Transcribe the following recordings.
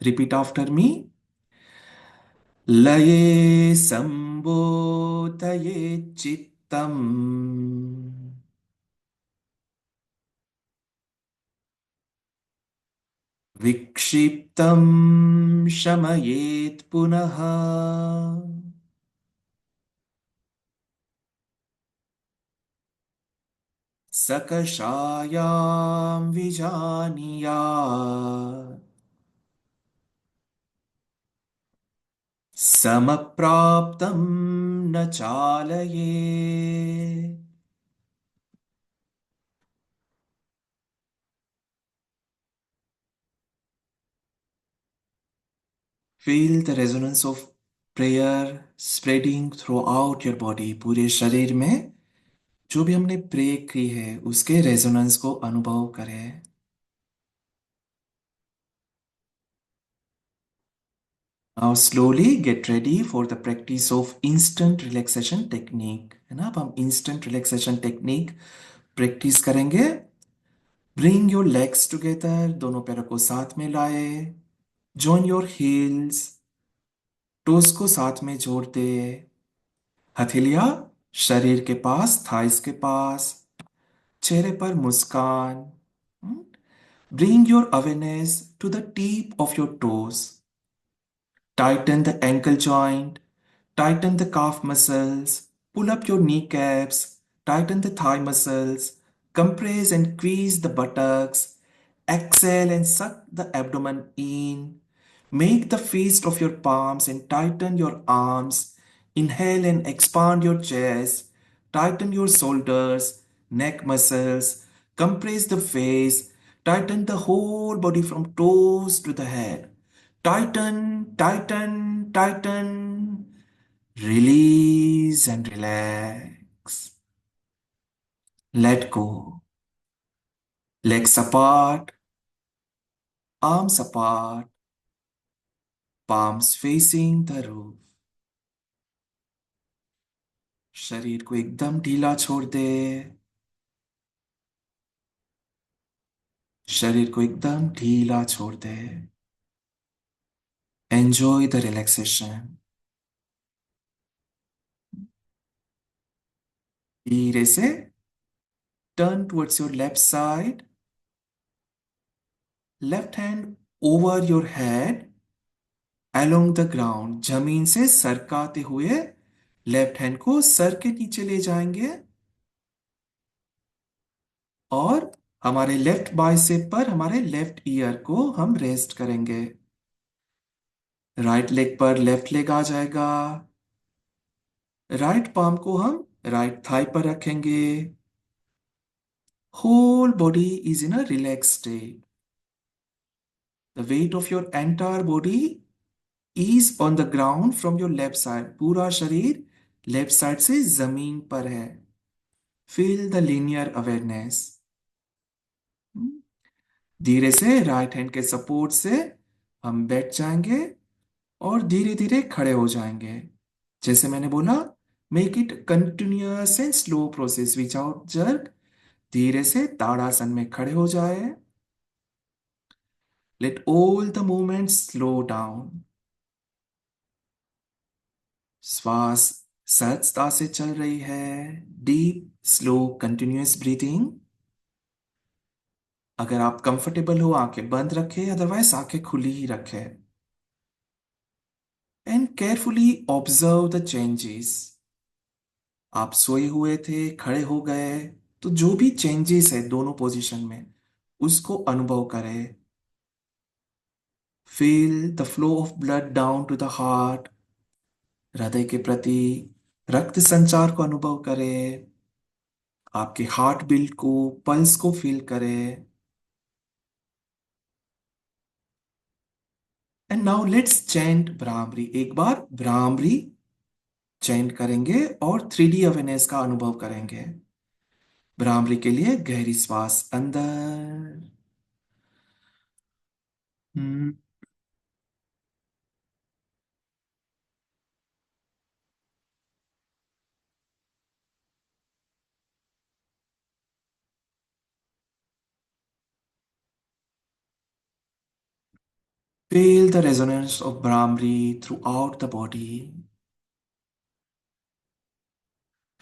Repeat after me. लये संबोधये चित्तम् विक्षिप्तं शमयेत् पुनः सकषायां विजानीयात् समप्राप्तं न चालयेत्। Feel the resonance of prayer spreading throughout your body. पूरे शरीर में जो भी हमने प्रे की है उसके रेजोनेंस को अनुभव करें। Now slowly get ready for the practice of instant relaxation technique, है ना। अब हम instant relaxation technique प्रैक्टिस करेंगे। Bring your legs together, दोनों पैरों को साथ में लाए। Join your heels, टोस को साथ में जोड़ दे। हथेलियां शरीर के पास, थाइस के पास। चेहरे पर मुस्कान। Bring your awareness to the tip of your toes. Tighten the ankle joint. Tighten the calf muscles. Pull up your kneecaps. Tighten the thigh muscles. Compress and squeeze the buttocks. Exhale and suck the abdomen in. Make the fist of your palms and tighten your arms. Inhale and expand your chest. Tighten your shoulders, neck muscles. Compress the face. Tighten the whole body from toes to the head. Tighten, tighten, tighten. Release and relax. Let go. Legs apart, arms apart, palms facing the roof. शरीर को एकदम ढीला छोड़ दे। शरीर को एकदम ढीला छोड़ दे। Enjoy the relaxation. धीरे से turn towards your left side. Left hand over your head. Along the ground, जमीन से सरकाते हुए लेफ्ट हैंड को सर के नीचे ले जाएंगे और हमारे लेफ्ट बाइसेप पर हमारे लेफ्ट ईयर को हम रेस्ट करेंगे। राइट लेग पर लेफ्ट लेग आ जाएगा। राइट पाम को हम राइट थाई पर रखेंगे। Whole body is in a relax state. The weight of your entire body is on the ground from your left side. पूरा शरीर लेफ्ट साइड से जमीन पर है। Feel the linear awareness. धीरे से राइट हैंड के सपोर्ट से हम बैठ जाएंगे और धीरे धीरे खड़े हो जाएंगे। जैसे मैंने बोला, make it continuous and slow process without jerk. धीरे से ताड़ासन में खड़े हो जाए। Let all the movements slow down. श्वास सहजता से चल रही है। Deep slow continuous breathing. अगर आप कंफर्टेबल हो आंखें बंद रखें, अदरवाइज आंखें खुली ही रखें। And carefully observe the changes. आप सोए हुए थे, खड़े हो गए, तो जो भी चेंजेस है दोनों पोजीशन में उसको अनुभव करें। Feel the flow of blood down to the heart. हृदय के प्रति रक्त संचार को अनुभव करें। आपके हार्ट बीट को, पल्स को फील करें। And now let's chant Bhramari. एक बार भ्रामरी चैंट करेंगे और 3D अवेयरनेस का अनुभव करेंगे। भ्रामरी के लिए गहरी श्वास अंदर। हम्म, Feel the resonance of Brahmari throughout the body.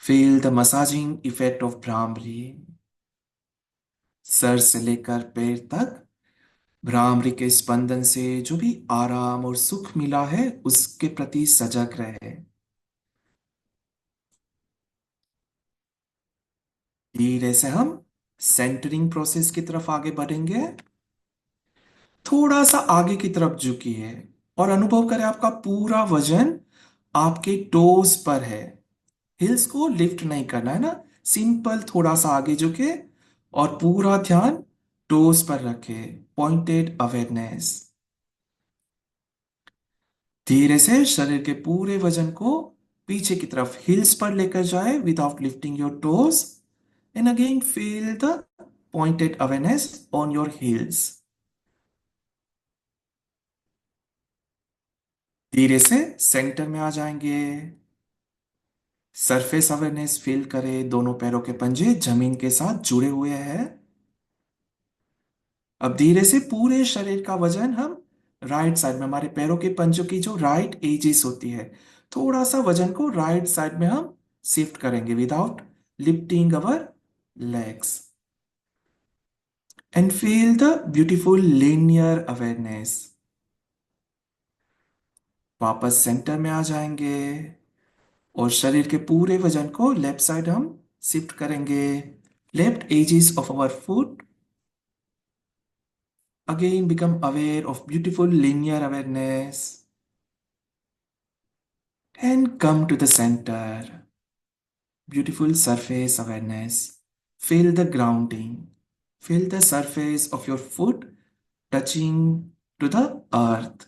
Feel the massaging effect of Brahmari. Sir से लेकर पैर तक भ्रामरी के स्पंदन से जो भी आराम और सुख मिला है उसके प्रति सजग रहे। धीरे से हम सेंटरिंग प्रोसेस की तरफ आगे बढ़ेंगे। थोड़ा सा आगे की तरफ झुकिए और अनुभव करें आपका पूरा वजन आपके टोस पर है। हिल्स को लिफ्ट नहीं करना है ना, सिंपल थोड़ा सा आगे झुके और पूरा ध्यान टोस पर रखे। Pointed awareness. धीरे से शरीर के पूरे वजन को पीछे की तरफ हिल्स पर लेकर जाए without lifting your toes. And again feel the pointed awareness on your heels. धीरे से सेंटर में आ जाएंगे। सरफेस अवेयरनेस फील करें, दोनों पैरों के पंजे जमीन के साथ जुड़े हुए हैं। अब धीरे से पूरे शरीर का वजन हम राइट साइड में, हमारे पैरों के पंजों की जो राइट एजिस होती है, थोड़ा सा वजन को राइट साइड में हम शिफ्ट करेंगे without lifting our legs. And feel the beautiful linear awareness. वापस सेंटर में आ जाएंगे और शरीर के पूरे वजन को लेफ्ट साइड हम शिफ्ट करेंगे। Left edges of our foot. Again, become aware of beautiful linear awareness and come to the center. Beautiful surface awareness. Feel the grounding. Feel the surface of your foot touching to the earth.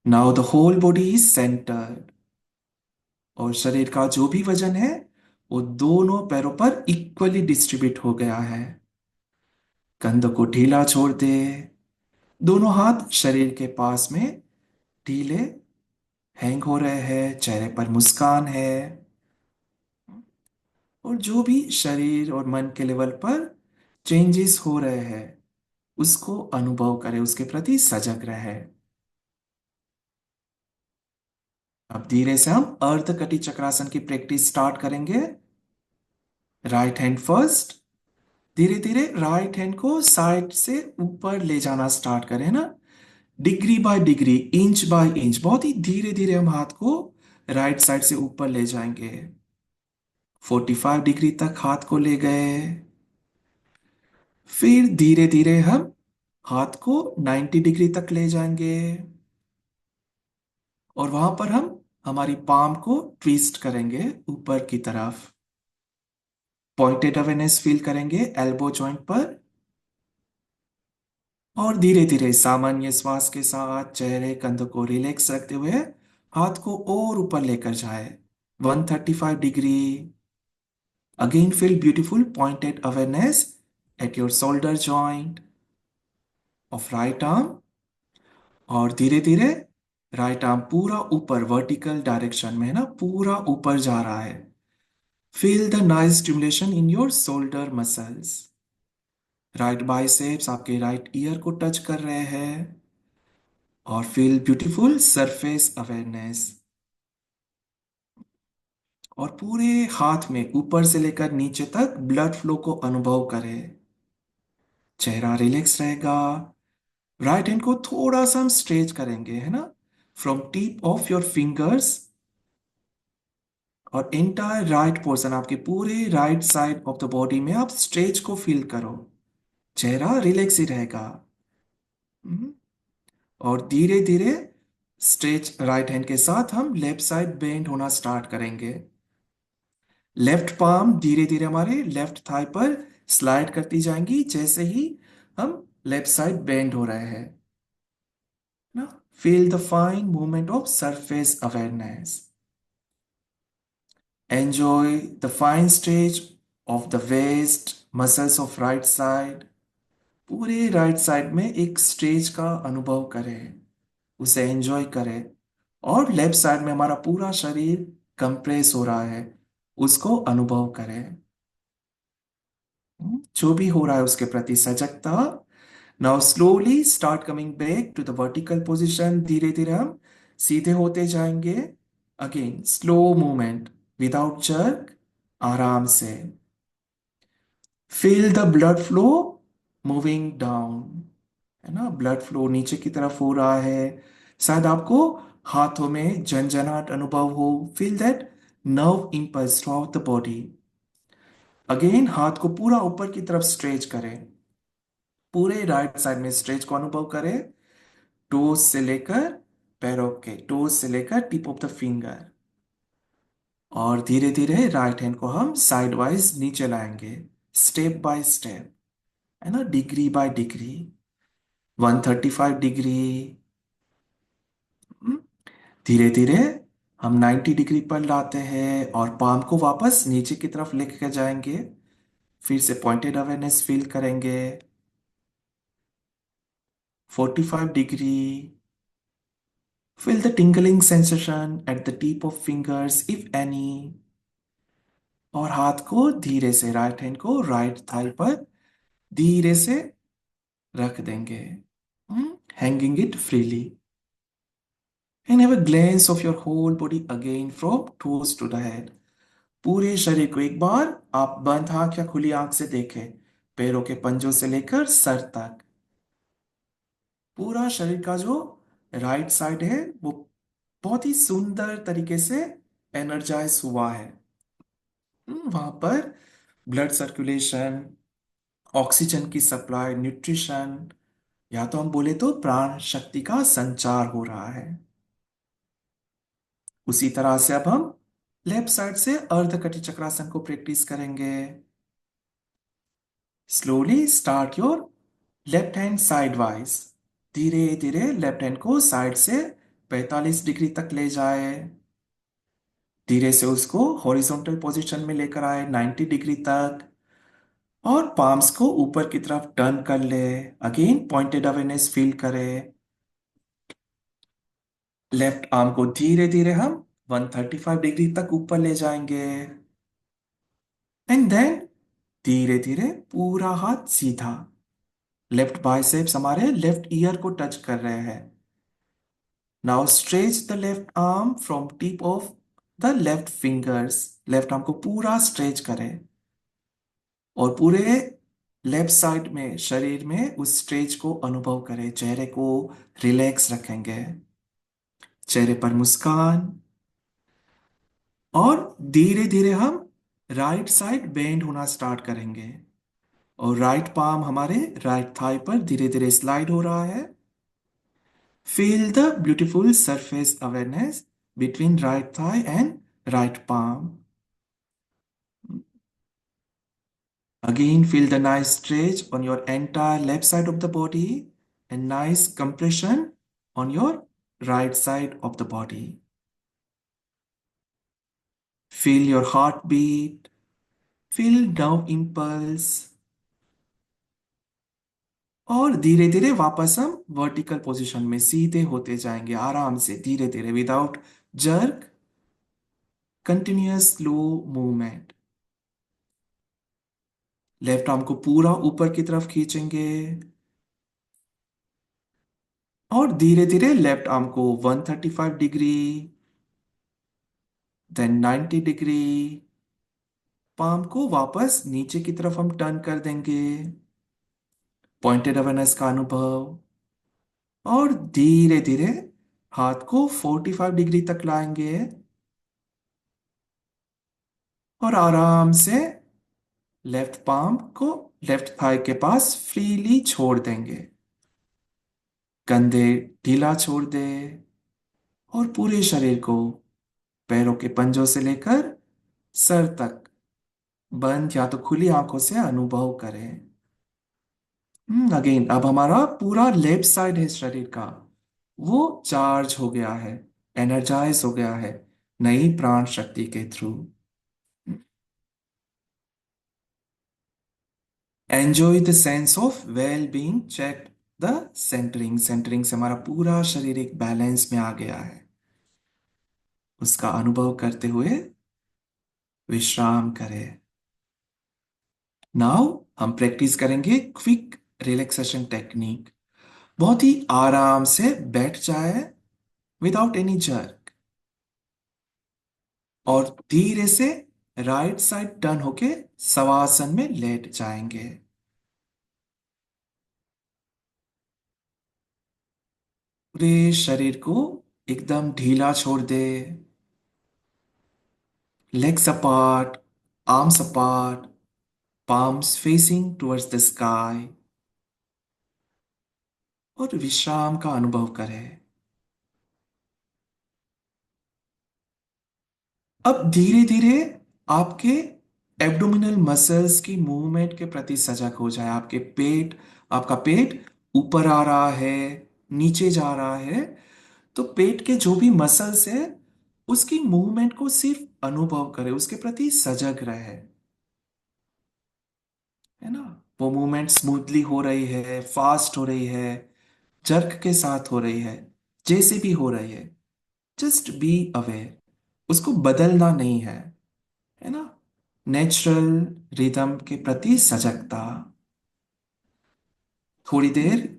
Now the whole body is centered. और शरीर का जो भी वजन है वो दोनों पैरों पर इक्वली डिस्ट्रीब्यूट हो गया है। कंधों को ढीला छोड़ दे। दोनों हाथ शरीर के पास में ढीले हैंग हो रहे हैं, चेहरे पर मुस्कान है। और जो भी शरीर और मन के लेवल पर चेंजेस हो रहे हैं उसको अनुभव करें, उसके प्रति सजग रहे। अब धीरे से हम अर्ध कटी चक्रासन की प्रैक्टिस स्टार्ट करेंगे। Right hand first. धीरे धीरे राइट हैंड को साइड से ऊपर ले जाना स्टार्ट करें ना, degree by degree, inch by inch, बहुत ही धीरे धीरे हम हाथ को राइट साइड से ऊपर ले जाएंगे। 45 डिग्री तक हाथ को ले गए। फिर धीरे धीरे हम हाथ को 90 डिग्री तक ले जाएंगे और वहां पर हम हमारी पाम को ट्विस्ट करेंगे ऊपर की तरफ। पॉइंटेड अवेयरनेस फील करेंगे एल्बो जॉइंट पर। और धीरे धीरे सामान्य श्वास के साथ चेहरे कंधों को रिलैक्स रखते हुए हाथ को और ऊपर लेकर जाए 135 degree. Again feel beautiful pointed awareness at your shoulder joint of right arm. और धीरे धीरे राइट आर्म पूरा ऊपर वर्टिकल डायरेक्शन में है ना, पूरा ऊपर जा रहा है। Feel the nice stimulation in your shoulder muscles. Right biceps आपके राइट ईयर को टच कर रहे हैं। और फील ब्यूटीफुल सरफेस अवेयरनेस। और पूरे हाथ में ऊपर से लेकर नीचे तक ब्लड फ्लो को अनुभव करें। चेहरा रिलैक्स रहेगा। राइट हैंड को थोड़ा सा हम स्ट्रेच करेंगे है ना, from tip of your fingers. और एंटायर राइट पोर्शन, आपके पूरे right side of the body में आप स्ट्रेच को फील करो। चेहरा रिलैक्स ही रहेगा। हम्म। और धीरे धीरे स्ट्रेच राइट हैंड के साथ हम लेफ्ट साइड बेंड होना स्टार्ट करेंगे। लेफ्ट पाम धीरे धीरे हमारे लेफ्ट थाई पर स्लाइड करती जाएंगी जैसे ही हम लेफ्ट साइड बेंड हो रहे हैं ना। Feel the fine movement of surface awareness. Enjoy the fine stretch of the waist muscles of right side. पूरे राइट साइड में एक स्ट्रेच का अनुभव करें, उसे एंजॉय करें। और लेफ्ट साइड में हमारा पूरा शरीर कंप्रेस हो रहा है, उसको अनुभव करें। जो भी हो रहा है उसके प्रति सजगता। Now slowly start coming back to the vertical position. धीरे धीरे हम सीधे होते जाएंगे। Again slow movement without jerk, आराम से। Feel the blood flow moving down, है ना, ब्लड फ्लो नीचे की तरफ हो रहा है। शायद आपको हाथों में झंझनाहट अनुभव हो। Feel that nerve impulse through out the body. Again हाथ को पूरा ऊपर की तरफ स्ट्रेच करें। पूरे राइट साइड में स्ट्रेच को अनुभव करें। टोज से लेकर पैरों के टोज से लेकर टिप ऑफ द फिंगर। और धीरे धीरे राइट हैंड को हम साइड वाइज नीचे लाएंगे, स्टेप बाय स्टेप, है ना, डिग्री बाय डिग्री। 135 डिग्री। धीरे धीरे हम 90 डिग्री पर लाते हैं और पाम को वापस नीचे की तरफ लेकर जाएंगे। फिर से पॉइंटेड अवेयरनेस फील करेंगे। 45 degree. Feel the tingling sensation at the tip of fingers, if any. और हाथ को धीरे से, राइट हैंड को राइट थाई पर धीरे से रख देंगे, hanging it freely. And have a glance of your whole body again from toes to the head. पूरे शरीर को एक बार आप बंद आंख या खुली आंख से देखें, पैरों के पंजों से लेकर सर तक। पूरा शरीर का जो राइट साइड है वो बहुत ही सुंदर तरीके से एनर्जाइज हुआ है। वहां पर ब्लड सर्कुलेशन, ऑक्सीजन की सप्लाई, न्यूट्रिशन, या तो हम बोले तो प्राण शक्ति का संचार हो रहा है। उसी तरह से अब हम लेफ्ट साइड से अर्धकटी चक्रासन को प्रैक्टिस करेंगे। Slowly start your left hand side wise. धीरे धीरे लेफ्ट हैंड को साइड से 45 डिग्री तक ले जाए। धीरे से उसको हॉरिजॉन्टल पोजीशन में लेकर आए 90 डिग्री तक। और पाम्स को ऊपर की तरफ टर्न कर ले। अगेन पॉइंटेड अवेयरनेस फील करें। लेफ्ट आर्म को धीरे धीरे हम 135 डिग्री तक ऊपर ले जाएंगे। एंड देन धीरे धीरे पूरा हाथ सीधा। लेफ्ट बाइसेप्स हमारे लेफ्ट ईयर को टच कर रहे हैं। Now stretch the left arm from tip of the left fingers. Left arm को पूरा स्ट्रेच करें और पूरे लेफ्ट साइड में शरीर में उस स्ट्रेच को अनुभव करें। चेहरे को रिलैक्स रखेंगे, चेहरे पर मुस्कान। और धीरे धीरे हम राइट साइड बेंड होना स्टार्ट करेंगे और राइट पाम हमारे राइट थाई पर धीरे धीरे स्लाइड हो रहा है। Feel the beautiful surface awareness between right thigh and right palm. Again, feel the nice stretch on your entire left side of the body and nice compression on your right side of the body. Feel your heartbeat, feel nerve impulse। और धीरे धीरे वापस हम vertical position में सीधे होते जाएंगे, आराम से, धीरे धीरे, without jerk, continuous slow movement. Left arm को पूरा ऊपर की तरफ खींचेंगे और धीरे धीरे लेफ्ट आर्म को 135 डिग्री, देन 90 डिग्री। पाम को वापस नीचे की तरफ हम टर्न कर देंगे, पॉइंटेड अवेयरनेस का अनुभव। और धीरे धीरे हाथ को 45 डिग्री तक लाएंगे और आराम से लेफ्ट पाम को लेफ्ट थाई के पास फ्रीली छोड़ देंगे। कंधे ढीला छोड़ दे और पूरे शरीर को पैरों के पंजों से लेकर सर तक बंद या तो खुली आंखों से अनुभव करें। अगेन अब हमारा पूरा लेफ्ट साइड है शरीर का, वो चार्ज हो गया है, एनर्जाइज हो गया है नई प्राण शक्ति के through. Enjoy the sense of well being. Check the centering. Centering से हमारा पूरा शरीर एक बैलेंस में आ गया है, उसका अनुभव करते हुए विश्राम करें। नाउ हम प्रैक्टिस करेंगे क्विक रिलैक्सेशन टेक्निक। बहुत ही आराम से बैठ जाए विदाउट एनी जर्क, और धीरे से राइट साइड टर्न होके शवासन में लेट जाएंगे। पूरे शरीर को एकदम ढीला छोड़ दे। Legs apart, arms apart, palms facing towards the sky, और विश्राम का अनुभव करें। अब धीरे धीरे आपके एब्डोमिनल मसल्स की मूवमेंट के प्रति सजग हो जाए। आपका पेट ऊपर आ रहा है, नीचे जा रहा है, तो पेट के जो भी मसल्स है उसकी मूवमेंट को सिर्फ अनुभव करें, उसके प्रति सजग रहे, है ना। वो मूवमेंट स्मूथली हो रही है, फास्ट हो रही है, जर्क के साथ हो रही है, जैसे भी हो रही है, जस्ट बी अवेयर। उसको बदलना नहीं है ना। नेचुरल रिदम के प्रति सजगता। थोड़ी देर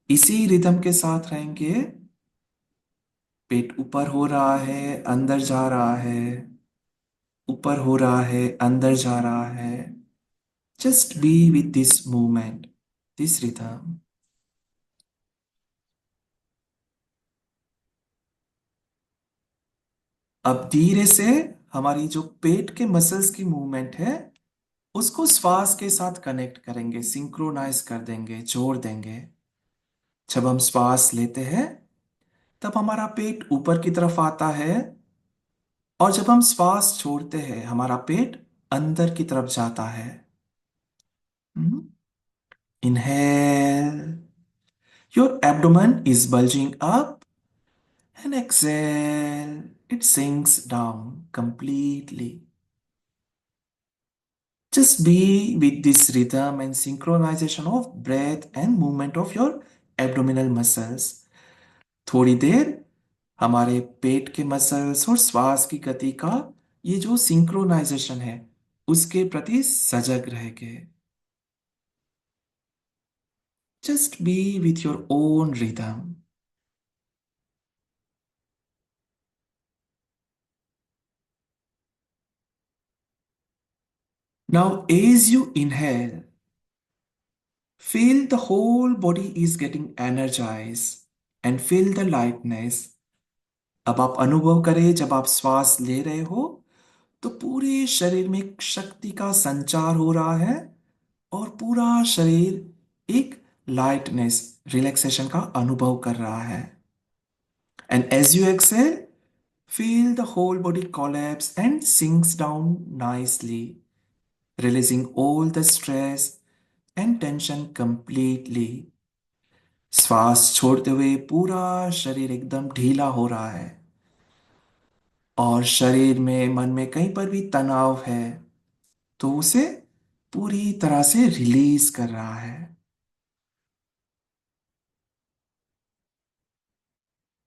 इसी रिदम के साथ रहेंगे। पेट ऊपर हो रहा है, अंदर जा रहा है, ऊपर हो रहा है, अंदर जा रहा है। Just be with this movement, this rhythm. अब धीरे से हमारी जो पेट के मसल्स की मूवमेंट है उसको श्वास के साथ कनेक्ट करेंगे, सिंक्रोनाइज कर देंगे, जोड़ देंगे। जब हम श्वास लेते हैं तब हमारा पेट ऊपर की तरफ आता है, और जब हम श्वास छोड़ते हैं हमारा पेट अंदर की तरफ जाता है। Inhale, your abdomen is bulging up, and exhale, it sinks down completely. Just be with this rhythm and synchronization of breath and movement of your abdominal muscles. थोड़ी देर हमारे पेट के मसल्स और श्वास की गति का ये जो सिंक्रोनाइजेशन है उसके प्रति सजग रहेंगे। Just be with your own rhythm. Now, as you inhale, feel the whole body is getting energized and feel the lightness. अब आप अनुभव करें, जब आप श्वास ले रहे हो तो पूरे शरीर में एक शक्ति का संचार हो रहा है, और पूरा शरीर एक लाइटनेस, रिलैक्सेशन का अनुभव कर रहा है। And as you exhale, feel the whole body collapse and sinks down nicely, releasing all the stress and tension completely. श्वास छोड़ते हुए पूरा शरीर एकदम ढीला हो रहा है, और शरीर में, मन में कहीं पर भी तनाव है तो उसे पूरी तरह से रिलीज कर रहा है।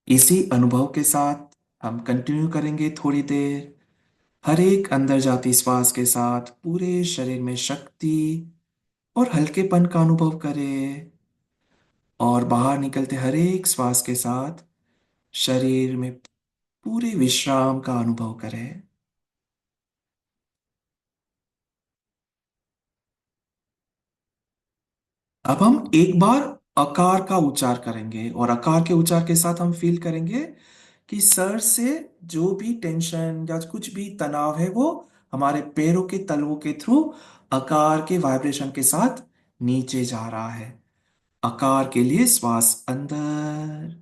इसी अनुभव के साथ हम कंटिन्यू करेंगे थोड़ी देर। हर एक अंदर जाती श्वास के साथ पूरे शरीर में शक्ति और हल्केपन का अनुभव करें, और बाहर निकलते हर एक श्वास के साथ शरीर में पूरे विश्राम का अनुभव करें। अब हम एक बार अकार का उच्चार करेंगे, और अकार के उच्चार के साथ हम फील करेंगे कि सर से जो भी टेंशन या कुछ भी तनाव है वो हमारे पैरों के तलवों के थ्रू आकार के वाइब्रेशन के साथ नीचे जा रहा है। आकार के लिए श्वास अंदर,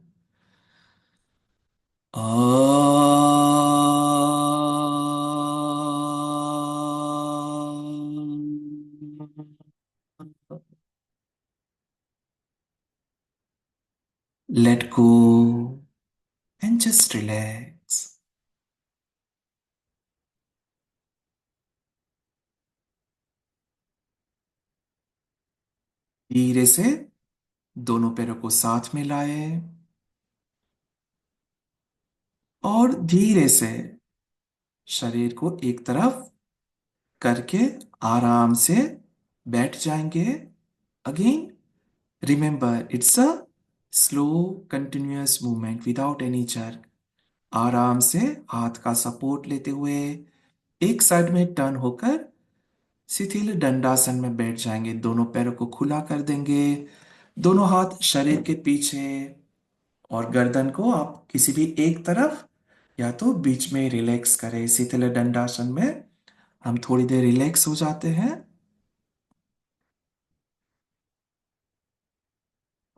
let go and just relax. धीरे से दोनों पैरों को साथ में लाए, और धीरे से शरीर को एक तरफ करके आराम से बैठ जाएंगे। Again remember it's a slow continuous movement without any jerk. आराम से हाथ का सपोर्ट लेते हुए एक साइड में टर्न होकर शिथिल दंडासन में बैठ जाएंगे। दोनों पैरों को खुला कर देंगे, दोनों हाथ शरीर के पीछे, और गर्दन को आप किसी भी एक तरफ या तो बीच में रिलैक्स करें। शिथिल दंडासन में हम थोड़ी देर रिलैक्स हो जाते हैं।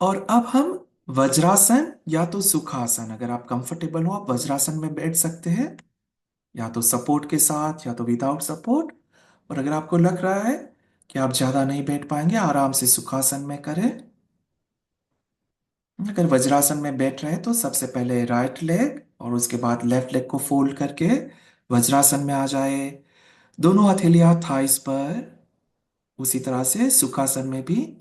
और अब हम वज्रासन या तो सुखासन, अगर आप कंफर्टेबल हो आप वज्रासन में बैठ सकते हैं, या तो सपोर्ट के साथ या तो विदाउट सपोर्ट। और अगर आपको लग रहा है कि आप ज्यादा नहीं बैठ पाएंगे, आराम से सुखासन में करें। अगर वज्रासन में बैठ रहे हैं तो सबसे पहले राइट लेग और उसके बाद लेफ्ट लेग को फोल्ड करके वज्रासन में आ जाए। दोनों हथेलियां थाइस पर। उसी तरह से सुखासन में भी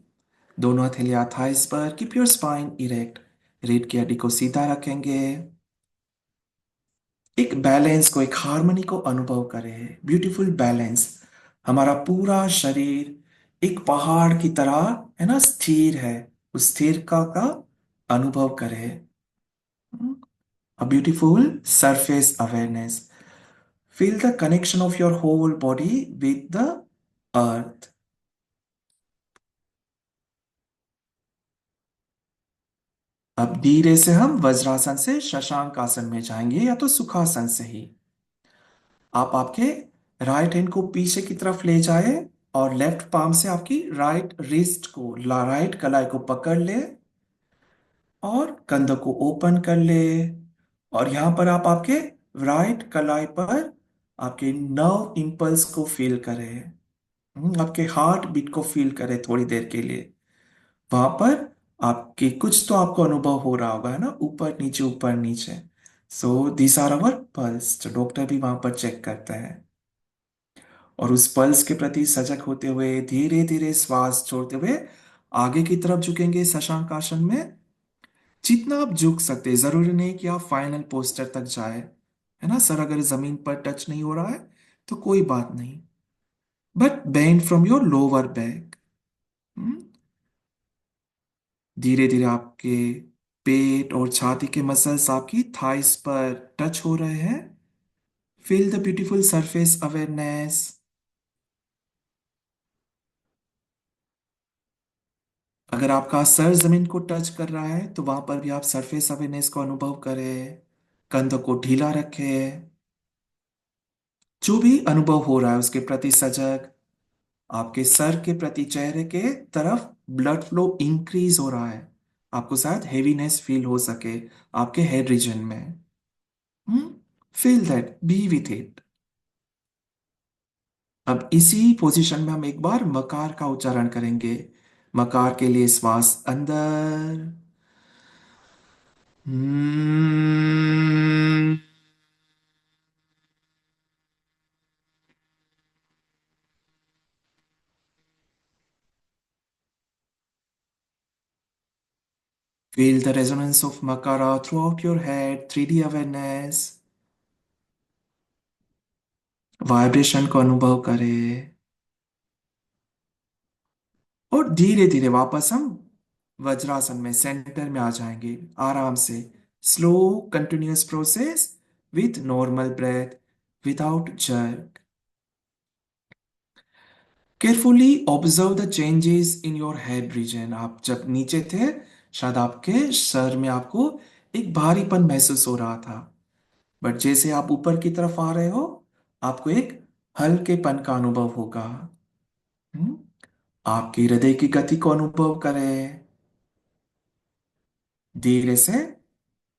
दोनों हथेलियां थाइस पर। Keep your spine erect. रीढ़ की हड्डी को सीधा रखेंगे। एक बैलेंस को, एक हार्मनी को अनुभव करें। Beautiful balance. हमारा पूरा शरीर एक पहाड़ की तरह है ना, स्थिर है। उस स्थिरता का अनुभव करें। A beautiful surface awareness. Feel the connection of your whole body with the earth. अब धीरे से हम वज्रासन से शशांक आसन में जाएंगे, या तो सुखासन से ही। आप आपके राइट हैंड को पीछे की तरफ ले जाए और लेफ्ट पाम से आपकी राइट रिस्ट को, राइट कलाई को पकड़ ले और कंधों को ओपन कर ले। और यहां पर आप आपके राइट कलाई पर आपके नर्व इंपल्स को फील करें। आपके हार्ट बीट को फील करें थोड़ी देर के लिए। वहां पर आपके कुछ तो आपको अनुभव हो रहा होगा, है ना, ऊपर नीचे। So this are our pulse, जो डॉक्टर भी वहां पर चेक करते हैं। और उस पल्स के प्रति सजग होते हुए धीरे धीरे श्वास छोड़ते हुए आगे की तरफ झुकेंगे शशांक आसन में। जितना आप झुक सकते हैं, जरूरी नहीं कि आप फाइनल पोस्टर तक जाए, है ना। सर अगर जमीन पर टच नहीं हो रहा है तो कोई बात नहीं, but bend from your lower back. धीरे धीरे आपके पेट और छाती के मसल्स आपकी थाइस पर टच हो रहे हैं। Feel the beautiful surface awareness. अगर आपका सर जमीन को टच कर रहा है तो वहां पर भी आप सरफेस अवेयरनेस को अनुभव करें। कंधों को ढीला रखें। जो भी अनुभव हो रहा है उसके प्रति सजग। आपके सर के प्रति चेहरे के तरफ ब्लड फ्लो इंक्रीज हो रहा है। आपको शायद हेवीनेस फील हो सके आपके हेड रीजन में। Feel that, B with it. अब इसी पोजीशन में हम एक बार मकार का उच्चारण करेंगे। मकार के लिए श्वास अंदर। Feel the resonance of makara throughout your head, 3D awareness। Vibration को अनुभव करें। और धीरे धीरे वापस हम वज्रासन में सेंटर में आ जाएंगे आराम से। Slow continuous process with normal breath, without jerk. Carefully observe the changes in your head region. आप जब नीचे थे शायद आपके सर में आपको एक भारीपन महसूस हो रहा था, बट जैसे आप ऊपर की तरफ आ रहे हो आपको एक हल्केपन का अनुभव होगा। हम्म? आपकी हृदय की गति को अनुभव करें। धीरे से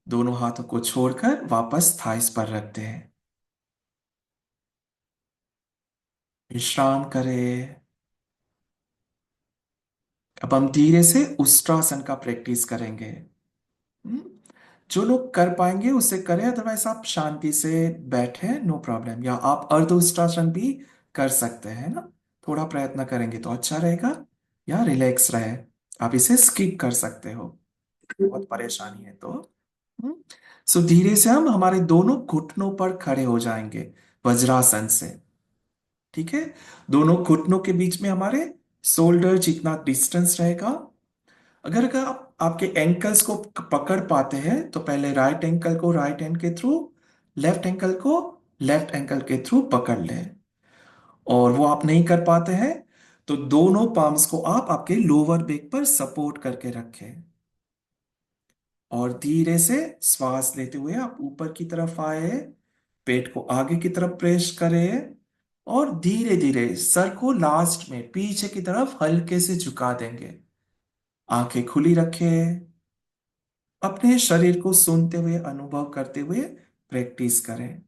दोनों हाथों को छोड़कर वापस थाइस पर रखते हैं। विश्राम करें। अब हम धीरे से उष्ट्रासन का प्रैक्टिस करेंगे। हम्म? जो लोग कर पाएंगे उसे करें, अदरवाइज आप शांति से बैठे, नो प्रॉब्लम। या आप अर्ध उष्ट्रासन भी कर सकते हैं ना। थोड़ा प्रयत्न करेंगे तो अच्छा रहेगा। या रिलैक्स रहे, आप इसे स्किप कर सकते हो, बहुत परेशानी है तो। सो धीरे से हम हमारे दोनों घुटनों पर खड़े हो जाएंगे वज्रासन से। ठीक है। दोनों घुटनों के बीच में हमारे शोल्डर जितना डिस्टेंस रहेगा। अगर अगर आप आपके एंकल्स को पकड़ पाते हैं तो पहले राइट एंकल को राइट हैंड के थ्रू, लेफ्ट एंकल को लेफ्ट एंकल के थ्रू पकड़ लें। और वो आप नहीं कर पाते हैं तो दोनों पाम्स को आप आपके लोअर बैक पर सपोर्ट करके रखें। और धीरे से श्वास लेते हुए आप ऊपर की तरफ आए, पेट को आगे की तरफ प्रेस करें और धीरे धीरे सर को लास्ट में पीछे की तरफ हल्के से झुका देंगे। आंखें खुली रखें। अपने शरीर को सुनते हुए अनुभव करते हुए प्रैक्टिस करें।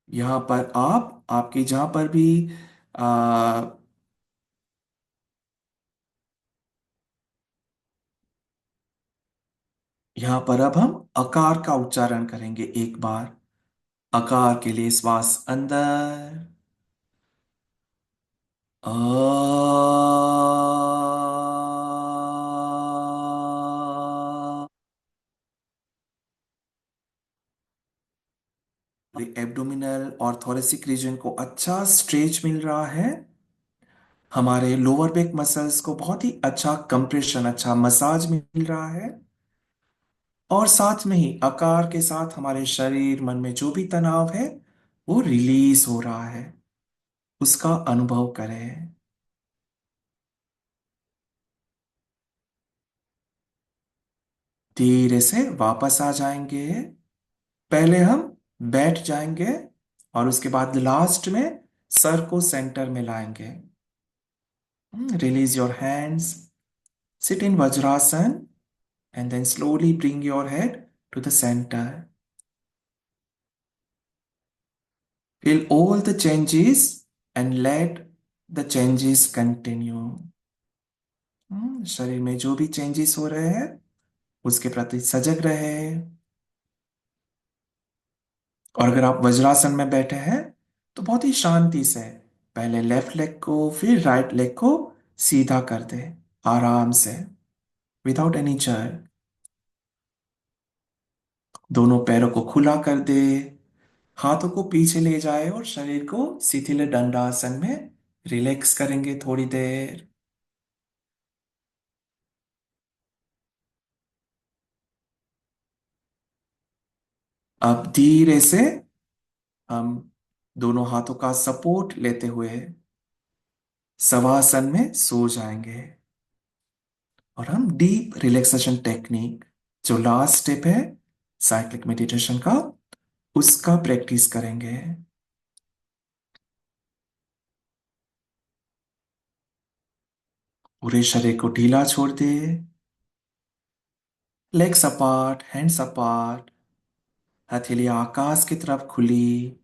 यहाँ पर आप आपकी जहां पर भी आ, यहाँ पर अब हम अकार का उच्चारण करेंगे एक बार। अकार के लिए श्वास अंदर, अ एब्डोमिनल और थोरेसिक रीजन को अच्छा स्ट्रेच मिल रहा है। हमारे लोअर बैक मसल्स को बहुत ही अच्छा कंप्रेशन, अच्छा मसाज मिल रहा है। और साथ में ही आकार के साथ हमारे शरीर मन में जो भी तनाव है वो रिलीज हो रहा है, उसका अनुभव करें। धीरे से वापस आ जाएंगे। पहले हम बैठ जाएंगे और उसके बाद लास्ट में सर को सेंटर में लाएंगे। Release your hands, sit in vajrasana and then slowly bring your head to the center. Feel all the changes and let the changes continue. शरीर में जो भी चेंजेस हो रहे हैं उसके प्रति सजग रहे। और अगर आप वज्रासन में बैठे हैं तो बहुत ही शांति से पहले लेफ्ट लेग को फिर राइट लेग को सीधा कर दे, आराम से, विदाउट एनी जर्क। दोनों पैरों को खुला कर दे, हाथों को पीछे ले जाए और शरीर को शिथिल दंडासन में रिलैक्स करेंगे थोड़ी देर। अब धीरे से हम दोनों हाथों का सपोर्ट लेते हुए शवासन में सो जाएंगे। और हम डीप रिलैक्सेशन टेक्निक, जो लास्ट स्टेप है साइक्लिक मेडिटेशन का, उसका प्रैक्टिस करेंगे। पूरे शरीर को ढीला छोड़ दे। लेग्स अपार्ट, हैंड्स अपार्ट, हथेली आकाश की तरफ खुली।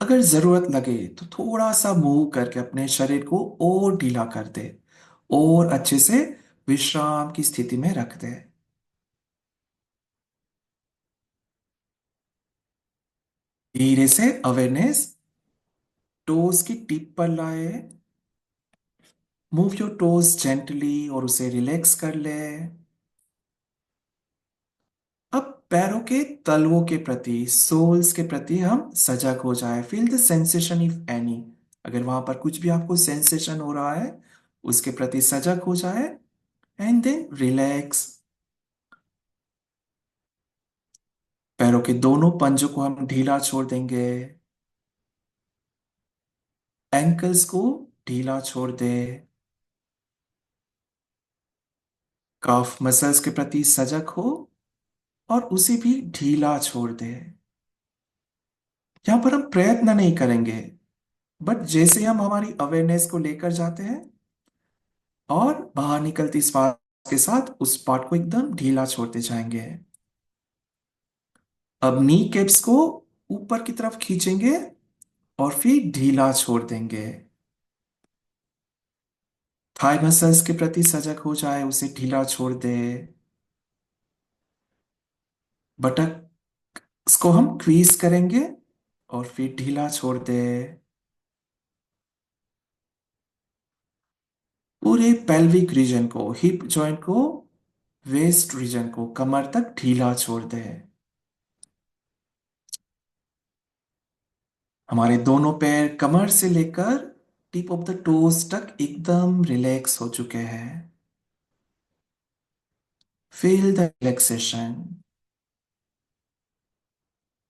अगर जरूरत लगे तो थोड़ा सा मूव करके अपने शरीर को और ढीला कर दे और अच्छे से विश्राम की स्थिति में रख दे। धीरे से अवेयरनेस टोज की टिप पर लाए। मूव योर टोज जेंटली और उसे रिलैक्स कर ले। अब पैरों के तलवों के प्रति, सोल्स के प्रति हम सजग हो जाए। Feel the sensation if any. अगर वहां पर कुछ भी आपको सेंसेशन हो रहा है उसके प्रति सजग हो जाए एंड देन रिलैक्स। पैरों के दोनों पंजों को हम ढीला छोड़ देंगे। एंकल्स को ढीला छोड़ दे। काफ मसल्स के प्रति सजग हो और उसे भी ढीला छोड़ दे। यहां पर हम प्रयत्न नहीं करेंगे, बट जैसे हम हमारी अवेयरनेस को लेकर जाते हैं और बाहर निकलती श्वास के साथ उस पार्ट को एकदम ढीला छोड़ते जाएंगे। अब नी कैप्स को ऊपर की तरफ खींचेंगे और फिर ढीला छोड़ देंगे। थाई मसल्स के प्रति सजग हो जाए, उसे ढीला छोड़ दे। बटक को हम क्वीज करेंगे और फिर ढीला छोड़ दे। पूरे पेल्विक रीजन को, हिप जॉइंट को, वेस्ट रीजन को, कमर तक ढीला छोड़ दे। हमारे दोनों पैर कमर से लेकर टिप ऑफ द टोज तक एकदम रिलैक्स हो चुके हैं। Feel the relaxation.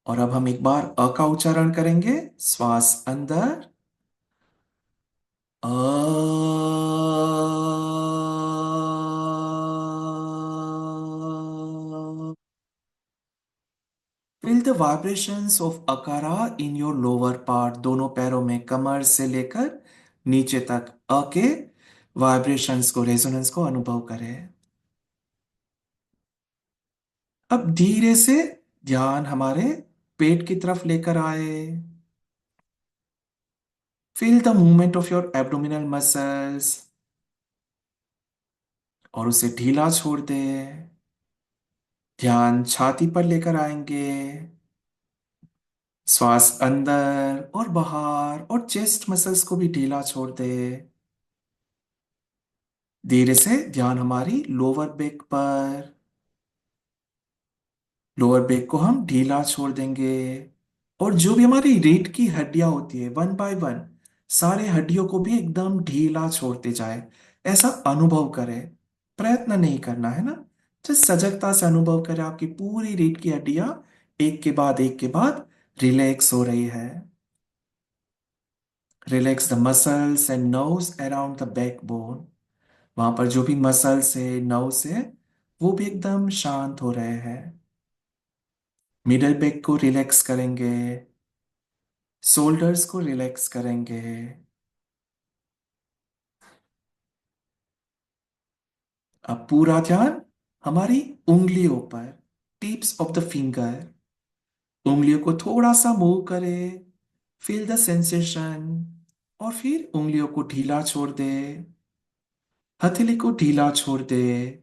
और अब हम एक बार अ का उच्चारण करेंगे। श्वास अंदर, अ। फील द वाइब्रेशंस ऑफ अकारा इन योर लोअर पार्ट, दोनों पैरों में, कमर से लेकर नीचे तक अ के वाइब्रेशंस को, रेजोनेंस को अनुभव करें। अब धीरे से ध्यान हमारे पेट की तरफ लेकर आए। Feel the movement of your abdominal muscles और उसे ढीला छोड़ दे। ध्यान छाती पर लेकर आएंगे। श्वास अंदर और बाहर, और चेस्ट मसल्स को भी ढीला छोड़ दे। धीरे से ध्यान हमारी लोअर बैक पर, लोअर बैक को हम ढीला छोड़ देंगे। और जो भी हमारी रीढ़ की हड्डियां होती है, वन बाय वन सारे हड्डियों को भी एकदम ढीला छोड़ते जाए, ऐसा अनुभव करें। प्रयत्न नहीं करना है ना, जस्ट सजगता से अनुभव करें आपकी पूरी रीढ़ की हड्डियां एक के बाद रिलैक्स हो रही है। Relax the muscles and nerves around the backbone. वहां पर जो भी मसल्स है, नर्व्स है, वो भी एकदम शांत हो रहे हैं। मिडल बैक को रिलैक्स करेंगे। शोल्डर्स को रिलैक्स करेंगे। अब पूरा ध्यान हमारी उंगलियों पर, टिप्स ऑफ द फिंगर। उंगलियों को थोड़ा सा मूव करें, फील द सेंसेशन। और फिर उंगलियों को ढीला छोड़ दे। हथेली को ढीला छोड़ दे।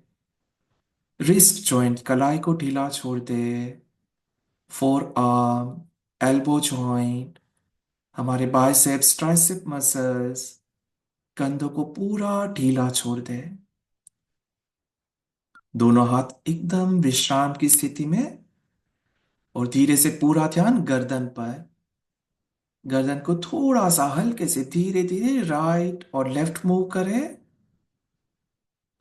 रिस्ट जॉइंट, कलाई को ढीला छोड़ दे। फोर आर्म, एल्बो जॉइंट, हमारे बाइसेप्स, ट्राइसेप मसल्स, कंधों को पूरा ढीला छोड़ दे। दोनों हाथ एकदम विश्राम की स्थिति में। और धीरे से पूरा ध्यान गर्दन पर। गर्दन को थोड़ा सा हल्के से धीरे धीरे राइट और लेफ्ट मूव करें।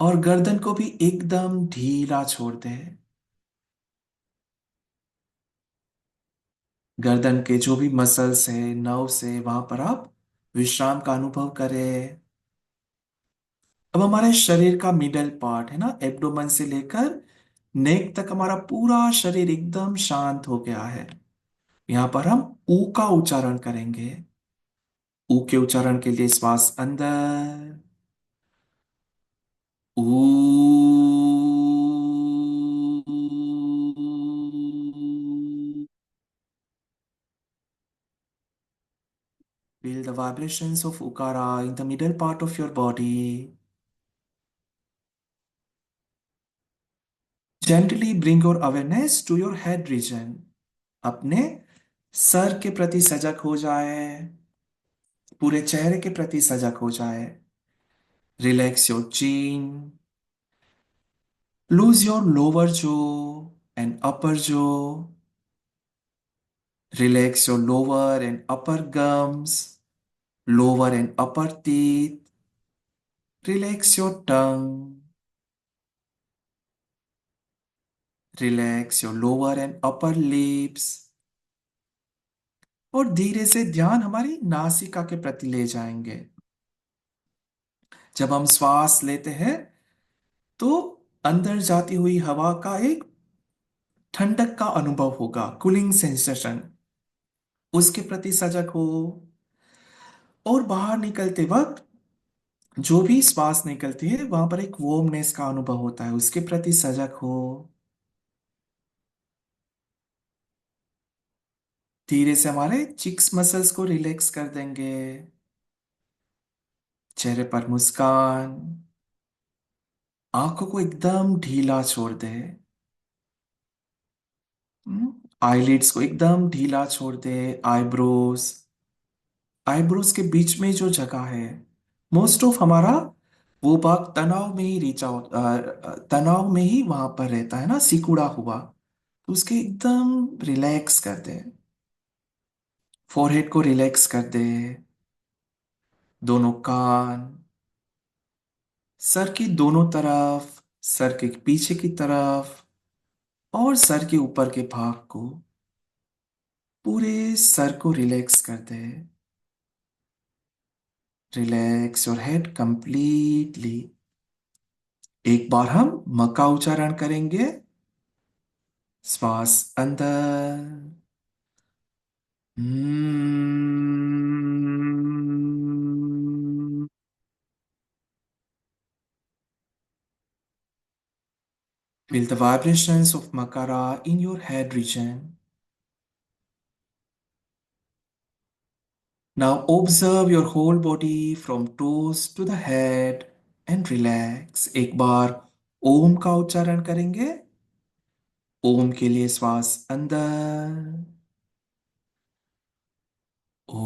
और गर्दन को भी एकदम ढीला छोड़ दें। गर्दन के जो भी मसल्स है, नर्व्स है, वहां पर आप विश्राम का अनुभव करें। अब हमारे शरीर का मिडल पार्ट है ना, एब्डोमेन से लेकर नेक तक हमारा पूरा शरीर एकदम शांत हो गया है। यहाँ पर हम ऊ का उच्चारण करेंगे। ऊ के उच्चारण के लिए श्वास अंदर, ऊ। Feel the vibrations of Ukara in the middle part of your body. Gently bring your awareness to your head region. अपने सर के प्रति सजग हो जाए, पूरे चेहरे के प्रति सजग हो जाए। Relax your chin, lose your lower jaw and upper jaw. Relax your lower and upper gums, lower and upper teeth. Relax your tongue. Relax your lower and upper lips. और धीरे से ध्यान हमारी नासिका के प्रति ले जाएंगे। जब हम श्वास लेते हैं तो अंदर जाती हुई हवा का एक ठंडक का अनुभव होगा, कूलिंग सेंसेशन, उसके प्रति सजग हो। और बाहर निकलते वक्त जो भी श्वास निकलती है, वहां पर एक वार्मनेस का अनुभव होता है, उसके प्रति सजग हो। धीरे से हमारे चिक्स मसल्स को रिलैक्स कर देंगे। चेहरे पर मुस्कान, आंखों को एकदम ढीला छोड़ दे। आईलिड्स को एकदम ढीला छोड़ दे। आईब्रोज, आईब्रोज के बीच में जो जगह है, मोस्ट ऑफ हमारा वो भाग तनाव में ही रीच आउट, तनाव में ही वहां पर रहता है ना, सिकुड़ा हुआ, तो उसके एकदम रिलैक्स कर दे। फोरहेड को रिलैक्स कर दे। दोनों कान, सर की दोनों तरफ, सर के पीछे की तरफ और सर के ऊपर के भाग को, पूरे सर को रिलैक्स कर दे। Relax your head completely. एक बार हम म का उच्चारण करेंगे। श्वास अंदर। Feel the vibrations of Makara in your head region. Now observe your whole body from toes to the head and relax. एक बार ओम का उच्चारण करेंगे। ओम के लिए श्वास अंदर। ओ।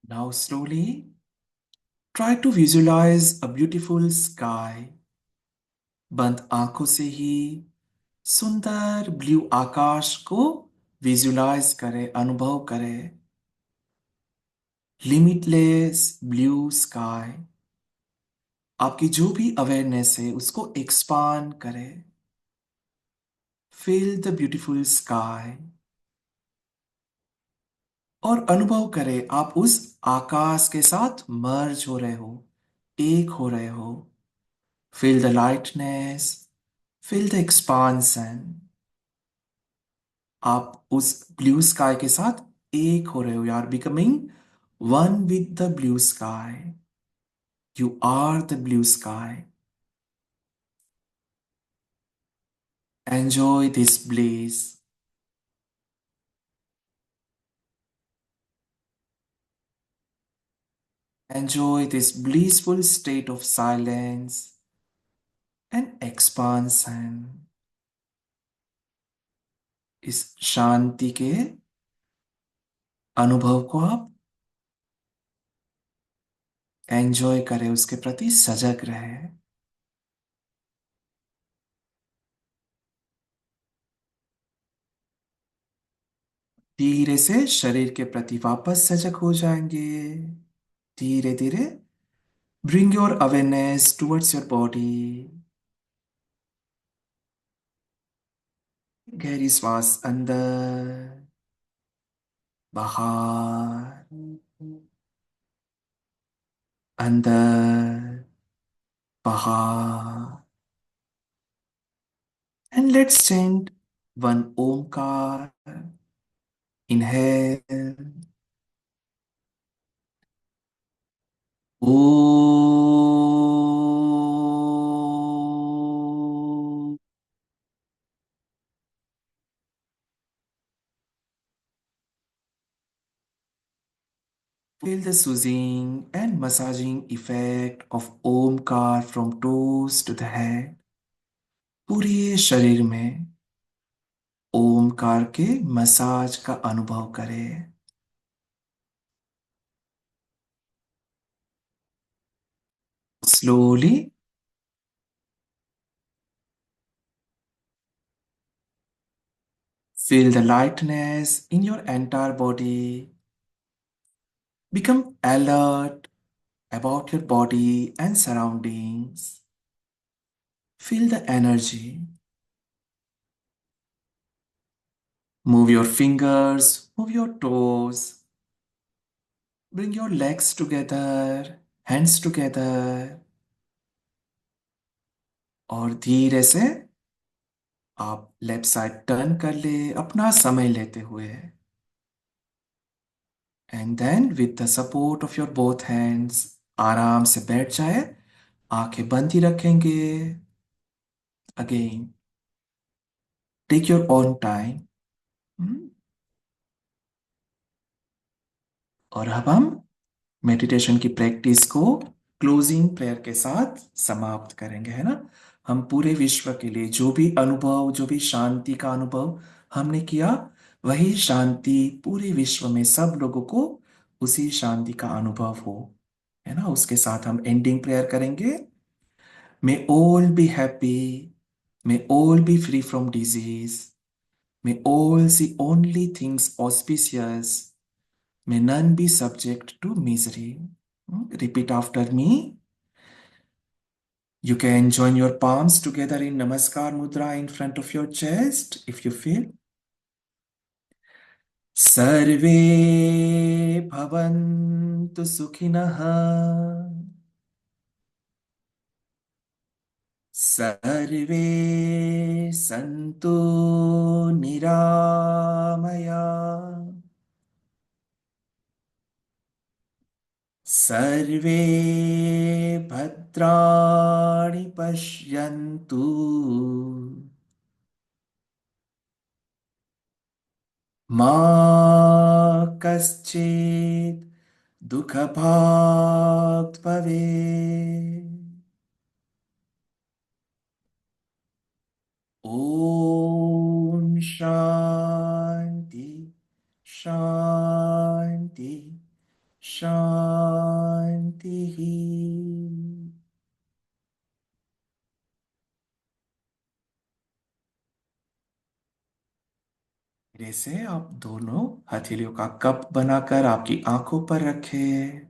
Now slowly try to visualize a beautiful sky. बंद आंखों से ही सुंदर ब्लू आकाश को विजुलाइज करें, अनुभव करें। Limitless blue sky. आपकी जो भी अवेयरनेस है उसको एक्सपांड करें। Feel the beautiful sky. और अनुभव करें आप उस आकाश के साथ मर्ज हो रहे हो, एक हो रहे हो। Feel the lightness, feel the expansion. आप उस ब्लू स्काई के साथ एक हो रहे हो। You are becoming one with the blue sky. You are the blue sky. Enjoy this bliss. Enjoy this blissful state of silence and expansion. इस शांति के अनुभव को आप एंजॉय करें, उसके प्रति सजग रहे। धीरे से शरीर के प्रति वापस सजग हो जाएंगे। धीरे धीरे bring your awareness towards your body. गहरी श्वास अंदर, बाहर, अंदर, बाहर। And let's chant one Omkar. Inhale. Om. Feel the soothing and massaging effect of Omkar from toes to the head. पूरे शरीर में ओमकार के मसाज का अनुभव करें। Slowly feel the lightness in your entire body. Become alert about your body and surroundings. Feel the energy. Move your fingers, move your toes. Bring your legs together, hands together. और धीरे से आप left side turn कर ले, अपना समय लेते हुए। And then with the support of your both hands आराम से बैठ जाए। आंखें बंद ही रखेंगे। Again take your own time. और अब हम मेडिटेशन की प्रैक्टिस को क्लोजिंग प्रेयर के साथ समाप्त करेंगे, है ना। हम पूरे विश्व के लिए जो भी अनुभव, जो भी शांति का अनुभव हमने किया, वही शांति पूरे विश्व में सब लोगों को उसी शांति का अनुभव हो, है ना। उसके साथ हम एंडिंग प्रेयर करेंगे। May all be happy, may all be free from disease, may all see only things auspicious, may none be subject to misery. Repeat after me. You can join your palms together in Namaskar Mudra in front of your chest if you feel. Sarve bhavantu sukhinah. Sarve santu niramaya. सर्वे भद्राणि पश्यन्तु मा कश्चित् दुःखभाग् भवेत्। ॐ शान्ति शान्ति शान्तिः। धीरे से आप दोनों हथेलियों का कप बनाकर आपकी आंखों पर रखें।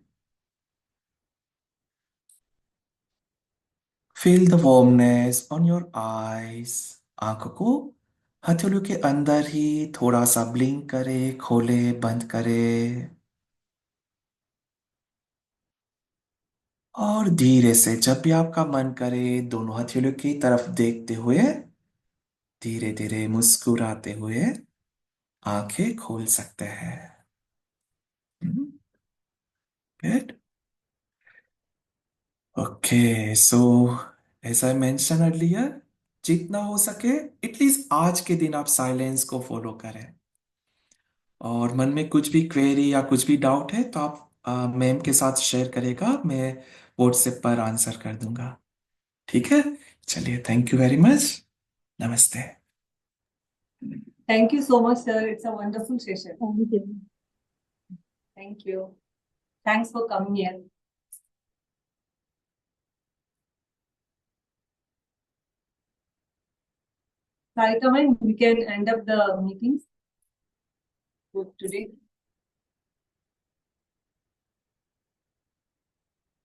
Feel the warmness on your eyes. आंखों को हथेलियों के अंदर ही थोड़ा सा ब्लिंक करे, खोले, बंद करे। और धीरे से जब भी आपका मन करे दोनों हथेलियों की तरफ देखते हुए धीरे धीरे मुस्कुराते हुए आंखें खोल सकते हैं। Good. Okay, so as I mention earlier, जितना हो सके एटलीस्ट आज के दिन आप साइलेंस को फॉलो करें। और मन में कुछ भी क्वेरी या कुछ भी डाउट है तो आप मैम के साथ शेयर करेगा, मैं व्हाट्सएप पर आंसर कर दूंगा। ठीक है, चलिए, थैंक यू वेरी मच। नमस्ते। Thank you so much, sir. It's a wonderful session. Thank you. Thank you. Thanks for coming here. Sarika ma'am, we can end up the meetings for today.